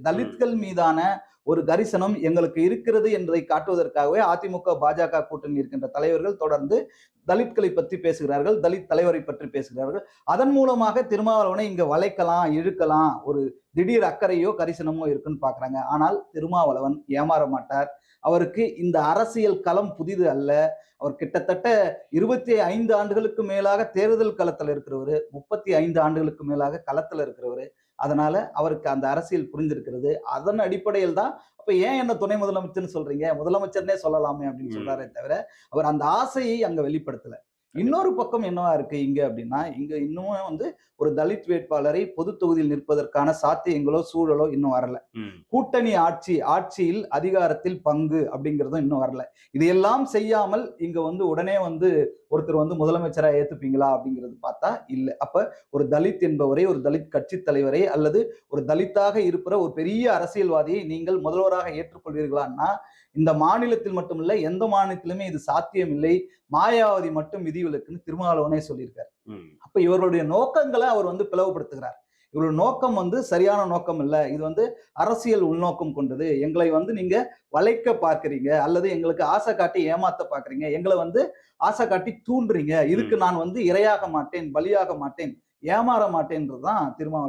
தலித்கள் மீதான ஒரு கரிசனம் எங்களுக்கு இருக்கிறது என்பதை காட்டுவதற்காகவே அதிமுக பாஜக கூட்டணி இருக்கின்ற தலைவர்கள் தொடர்ந்து தலித்களை பற்றி பேசுகிறார்கள், தலித் தலைவரை பற்றி பேசுகிறார்கள். அதன் மூலமாக திருமாவளவனை இங்க வளைக்கலாம், இழுக்கலாம், ஒரு திடீர் அக்கறையோ கரிசனமோ இருக்குன்னு பாக்குறாங்க. ஆனால் திருமாவளவன் ஏமாற மாட்டார். அவருக்கு இந்த அரசியல் களம் புதிது அல்ல. அவர் கிட்டத்தட்ட 25 ஆண்டுகளுக்கு மேலாக தேர்தல் களத்தில் இருக்கிறவரு, 35 ஆண்டுகளுக்கு மேலாக களத்தில் இருக்கிறவரு. அதனால அவருக்கு அந்த அரசியல் புரிந்திருக்கிறது. அதன் அடிப்படையில் தான் அப்ப ஏன் என்ன துணை முதலமைச்சர்னு சொல்றீங்க, முதலமைச்சர்னே சொல்லலாமே அப்படின்னு சொல்றாரே தவிர அவர் அந்த ஆசையை அங்க வெளிப்படுத்தல. இன்னொரு பக்கம் என்னவா இருக்கு இங்க அப்படின்னா, இங்க இன்னமும் ஒரு தலித் வேட்பாளரை பொது தொகுதியில் நிற்பதற்கான சாத்தியங்களோ சூழலோ இன்னும் வரல. கூட்டணி ஆட்சியில் அதிகாரத்தில் பங்கு அப்படிங்கிறதும் இன்னும் வரல. இதையெல்லாம் செய்யாமல் இங்க உடனே ஒருத்தர் முதலமைச்சரா ஏத்துப்பீங்களா அப்படிங்கிறது பார்த்தா இல்ல. அப்ப ஒரு தலித் என்பவரை, ஒரு தலித் கட்சி தலைவரை அல்லது ஒரு தலித்தாக இருக்கிற ஒரு பெரிய அரசியல்வாதியை நீங்கள் முதல்வராக ஏற்றுக்கொள்வீர்களான்னா இந்த மாநிலத்தில் மட்டுமில்லை, எந்த மாநிலத்திலுமே இது சாத்தியம் இல்லை. மாயாவதி மட்டும் விதிவிலக்குன்னு திருமாவளவனே சொல்லியிருக்காரு. அப்ப இவர்களுடைய நோக்கங்களை அவர் பிளவுபடுத்துகிறார். இவருடைய நோக்கம் சரியான நோக்கம் இல்ல. இது அரசியல் உள்நோக்கம் கொண்டது. எங்களை நீங்க வளைக்க பார்க்கிறீங்க, அல்லது எங்களுக்கு ஆசை காட்டி ஏமாத்த பார்க்கிறீங்க, எங்களை ஆசை காட்டி தூண்டுறீங்க. இதுக்கு நான் இரையாக மாட்டேன், பலியாக மாட்டேன், ஏமாற மாட்டேன்றதுதான் திருமாவளவன்